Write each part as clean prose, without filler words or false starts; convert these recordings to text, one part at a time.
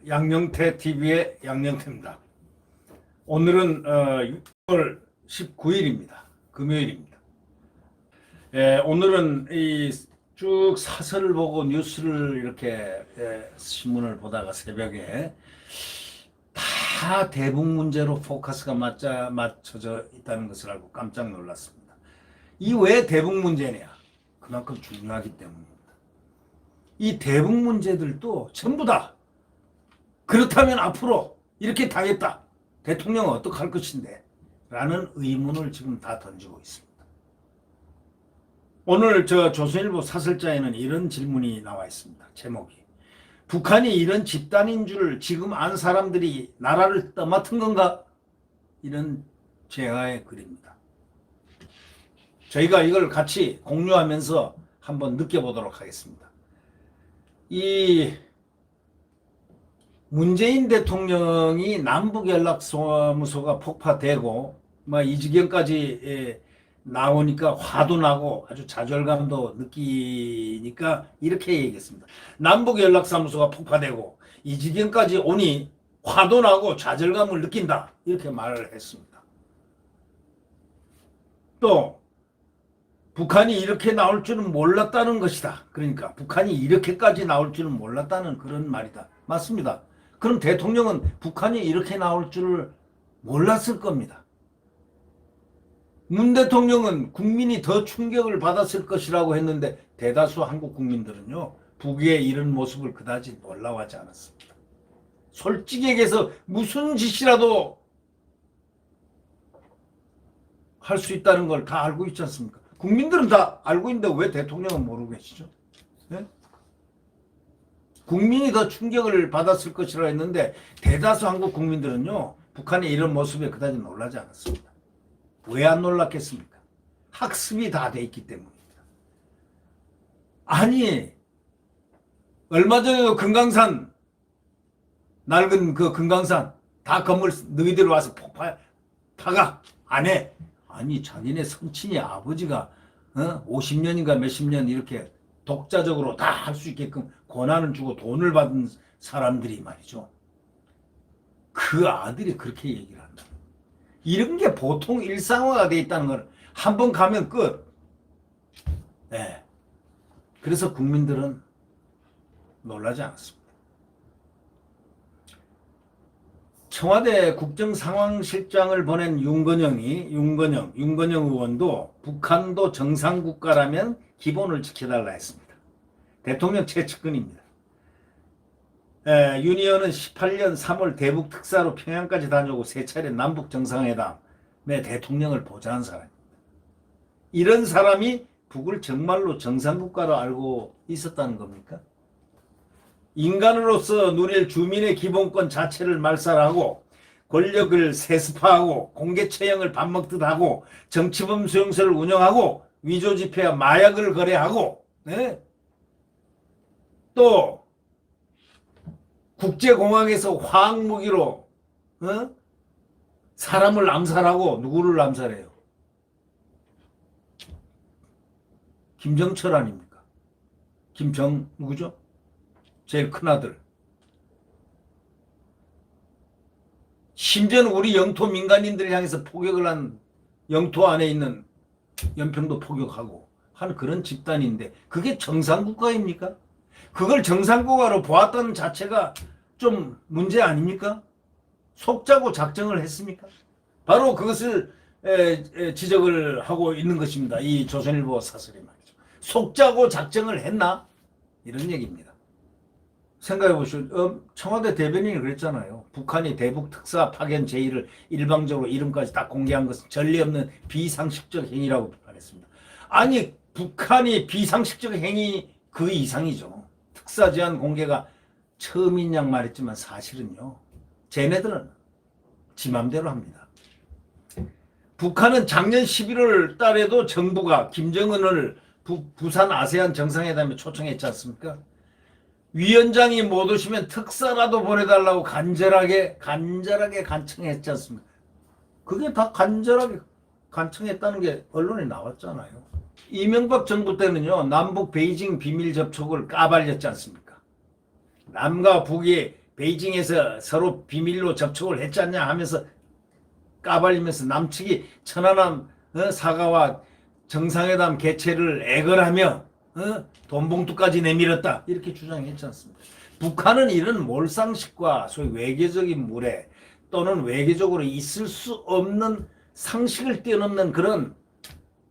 양영태 TV의 양영태입니다. 오늘은 6월 19일입니다. 금요일입니다. 오늘은 이 쭉 사설을 보고 뉴스를 이렇게 신문을 보다가 새벽에 다 대북 문제로 포커스가 맞춰져 있다는 것을 알고 깜짝 놀랐습니다. 이 왜 대북 문제냐? 그만큼 중요하기 때문입니다. 이 대북 문제들도 전부 다 그렇다면 앞으로 이렇게 당했다. 대통령은 어떡할 것인데? 라는 의문을 지금 다 던지고 있습니다. 오늘 조선일보 사설자에는 이런 질문이 나와 있습니다. 제목이 북한이 이런 집단인 줄 지금 안 사람들이 나라를 떠맡은 건가? 이런 제하의 글입니다. 저희가 이걸 같이 공유하면서 한번 느껴보도록 하겠습니다. 이 문재인 대통령이 남북연락사무소가 폭파되고 이 지경까지 나오니까 화도 나고 아주 좌절감도 느끼니까 이렇게 얘기했습니다. 남북연락사무소가 폭파되고 이 지경까지 오니 화도 나고 좌절감을 느낀다. 이렇게 말을 했습니다. 또 북한이 이렇게 나올 줄은 몰랐다는 것이다. 그러니까 북한이 이렇게까지 나올 줄은 몰랐다는 그런 말이다. 맞습니다. 그럼 대통령은 북한이 이렇게 나올 줄을 몰랐을 겁니다. 문 대통령은 국민이 더 충격을 받았을 것이라고 했는데 대다수 한국 국민들은요, 북의 이런 모습을 그다지 놀라워하지 않았습니다. 솔직히 얘기해서 무슨 짓이라도 할 수 있다는 걸 다 알고 있지 않습니까? 국민들은 다 알고 있는데 왜 대통령은 모르고 계시죠? 네? 국민이 더 충격을 받았을 것이라 했는데 대다수 한국 국민들은요, 북한의 이런 모습에 그다지 놀라지 않았습니다. 왜 안 놀랐겠습니까? 학습이 다 돼 있기 때문입니다. 아니, 얼마 전에도 금강산, 낡은 그 금강산, 다 건물 너희들 와서 파가 안 해. 아니, 자기네 선친이 아버지가 50년인가 몇십 년 이렇게 독자적으로 다 할 수 있게끔 권한을 주고 돈을 받은 사람들이 말이죠. 그 아들이 그렇게 얘기를 한다. 이런 게 보통 일상화가 돼 있다는 걸 한 번 가면 끝. 네. 그래서 국민들은 놀라지 않았습니다. 청와대 국정상황실장을 보낸 윤건영 의원도 북한도 정상국가라면 기본을 지켜달라 했습니다. 대통령 최측근입니다. 윤 의원은 18년 3월 대북 특사로 평양까지 다녀오고 세 차례 남북 정상회담에 대통령을 보좌한 사람입니다. 이런 사람이 북을 정말로 정상국가로 알고 있었다는 겁니까? 인간으로서 누릴 주민의 기본권 자체를 말살하고 권력을 세습화하고 공개 처형을 밥 먹듯 하고 정치범 수용소를 운영하고 위조 지폐와 마약을 거래하고, 네? 또 국제공항에서 화학무기로 사람을 암살하고 누구를 암살해요? 김정철 아닙니까? 누구죠? 제일 큰아들. 심지어는 우리 영토 민간인들을 향해서 포격을 한 영토 안에 있는 연평도 포격하고 하는 그런 집단인데 그게 정상국가입니까? 그걸 정상국가로 보았다는 자체가 좀 문제 아닙니까? 속자고 작정을 했습니까? 바로 그것을 지적을 하고 있는 것입니다. 이 조선일보 사설이 말이죠. 속자고 작정을 했나? 이런 얘기입니다. 생각해 보시오. 청와대 대변인이 그랬잖아요. 북한이 대북 특사 파견 제의를 일방적으로 이름까지 딱 공개한 것은 전례 없는 비상식적 행위라고 비판했습니다. 아니, 북한이 비상식적 행위 그 이상이죠. 특사 제안 공개가 처음인 양 말했지만 사실은요, 쟤네들은 지 맘대로 합니다. 북한은 작년 11월 달에도 정부가 김정은을 부산 아세안 정상회담에 초청했지 않습니까? 위원장이 못 오시면 특사라도 보내달라고 간절하게 간청했지 않습니까? 그게 다 간절하게 간청했다는 게 언론에 나왔잖아요. 이명박 정부 때는요, 남북 베이징 비밀 접촉을 까발렸지 않습니까? 남과 북이 베이징에서 서로 비밀로 접촉을 했지 않냐 하면서 까발리면서 남측이 천안함 사과와 정상회담 개최를 애걸하며 돈봉투까지 내밀었다 이렇게 주장했지 않습니까? 북한은 이런 몰상식과 소위 외교적인 무례 또는 외교적으로 있을 수 없는 상식을 뛰어넘는 그런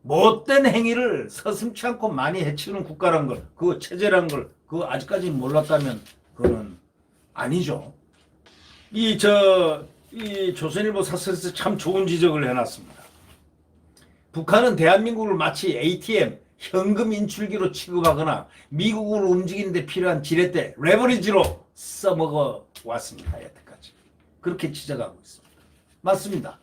못된 행위를 서슴지 않고 많이 해치는 국가란 걸, 그 체제란 걸, 그거 아직까지 몰랐다면 그거는 아니죠. 이 조선일보 사설에서 참 좋은 지적을 해놨습니다. 북한은 대한민국을 마치 ATM, 현금 인출기로 취급하거나 미국을 움직이는데 필요한 지렛대, 레버리지로 써먹어 왔습니다. 여태까지. 그렇게 지적하고 있습니다. 맞습니다.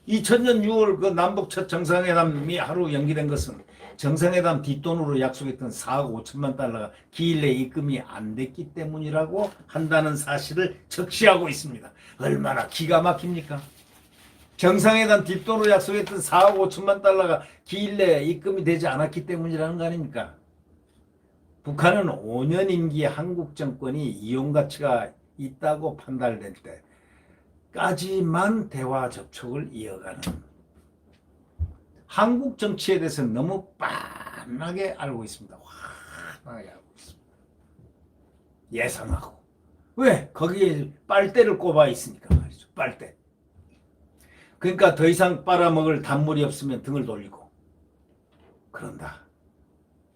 2000년 6월 그 남북 첫 정상회담이 하루 연기된 것은 정상회담 뒷돈으로 약속했던 4억 5천만 달러가 기일 내에 입금이 안 됐기 때문이라고 한다는 사실을 적시하고 있습니다. 얼마나 기가 막힙니까? 정상회담 뒷돈으로 약속했던 4억 5천만 달러가 기일 내에 입금이 되지 않았기 때문이라는 거 아닙니까? 북한은 5년 임기 한국 정권이 이용 가치가 있다고 판단될 때까지만 대화 접촉을 이어가는 한국 정치에 대해서는 너무 빤하게 알고 있습니다. 환하게 알고 있습니다. 예상하고. 왜? 거기에 빨대를 꼽아 있으니까 말이죠. 빨대. 그러니까 더 이상 빨아먹을 단물이 없으면 등을 돌리고 그런다.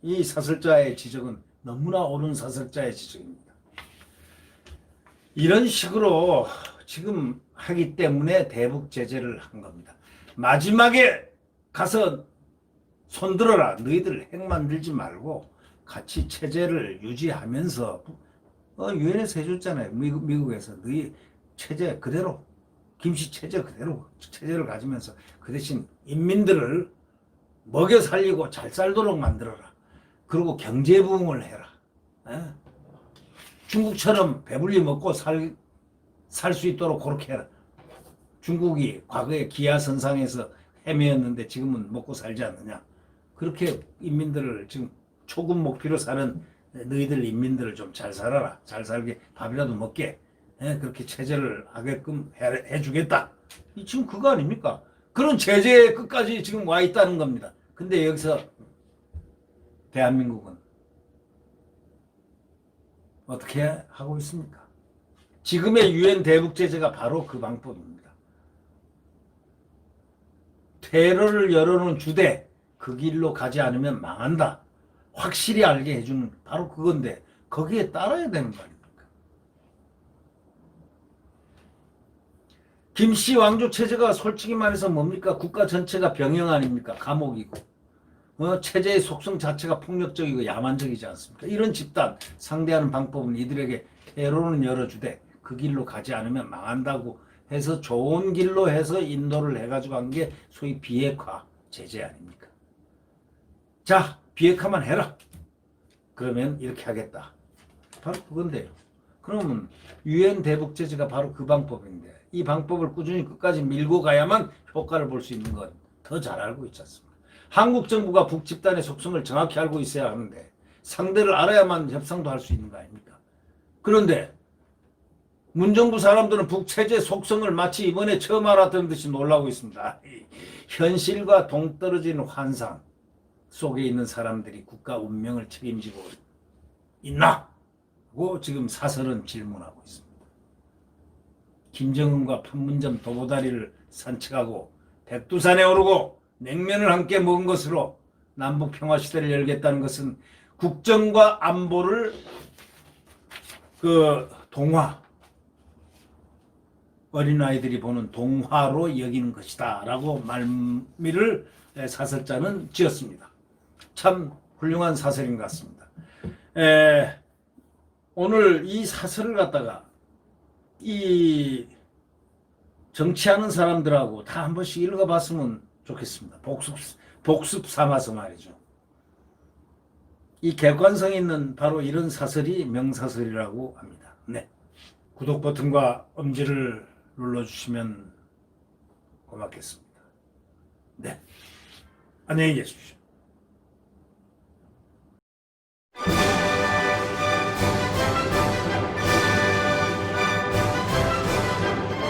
이 사설자의 지적은 너무나 옳은 사설자의 지적입니다. 이런 식으로 지금 하기 때문에 대북 제재를 한 겁니다. 마지막에 가서 손들어라. 너희들 핵 만들지 말고 같이 체제를 유지하면서 유엔에서 해줬잖아요. 미국에서 너희 체제 그대로 김씨 체제 그대로 체제를 가지면서 그 대신 인민들을 먹여 살리고 잘 살도록 만들어라. 그리고 경제 부흥을 해라. 중국처럼 배불리 먹고 살 수 있도록 그렇게 해라. 중국이 과거에 기아선상에서 헤매었는데 지금은 먹고 살지 않느냐. 그렇게 인민들을 지금 초급 목표로 사는 너희들 인민들을 좀 잘 살아라. 잘 살게 밥이라도 먹게. 그렇게 체제를 하게끔 해주겠다. 지금 그거 아닙니까? 그런 제재의 끝까지 지금 와 있다는 겁니다. 근데 여기서 대한민국은 어떻게 하고 있습니까? 지금의 유엔 대북 제재가 바로 그 방법입니다. 테러를 열어놓은 주대, 그 길로 가지 않으면 망한다. 확실히 알게 해주는 바로 그건데 거기에 따라야 되는 거 아닙니까? 김씨 왕조 체제가 솔직히 말해서 뭡니까? 국가 전체가 병영 아닙니까? 감옥이고 체제의 속성 자체가 폭력적이고 야만적이지 않습니까? 이런 집단 상대하는 방법은 이들에게 테러는 열어주되 그 길로 가지 않으면 망한다고 해서 좋은 길로 해서 인도를 해가지고 한 게 소위 비핵화 제재 아닙니까? 자, 비핵화만 해라. 그러면 이렇게 하겠다. 바로 그건데요. 그러면 유엔 대북 제재가 바로 그 방법인데 이 방법을 꾸준히 끝까지 밀고 가야만 효과를 볼 수 있는 건 더 잘 알고 있지 않습니까? 한국 정부가 북집단의 속성을 정확히 알고 있어야 하는데 상대를 알아야만 협상도 할 수 있는 거 아닙니까? 그런데 문정부 사람들은 북체제 속성을 마치 이번에 처음 알았던 듯이 놀라고 있습니다. 현실과 동떨어진 환상 속에 있는 사람들이 국가 운명을 책임지고 있나? 고 지금 사설은 질문하고 있습니다. 김정은과 판문점 도보다리를 산책하고 백두산에 오르고 냉면을 함께 먹은 것으로 남북 평화 시대를 열겠다는 것은 국정과 안보를 동화 어린아이들이 보는 동화로 여기는 것이다 라고 말미를 사설자는 지었습니다. 참 훌륭한 사설인 것 같습니다. 오늘 이 사설을 갖다가 이 정치하는 사람들하고 다 한 번씩 읽어봤으면 좋겠습니다. 복습 삼아서 말이죠. 이 객관성 있는 바로 이런 사설이 명사설이라고 합니다. 네. 구독 버튼과 엄지를 눌러주시면 고맙겠습니다. 네. 안녕히 계십시오.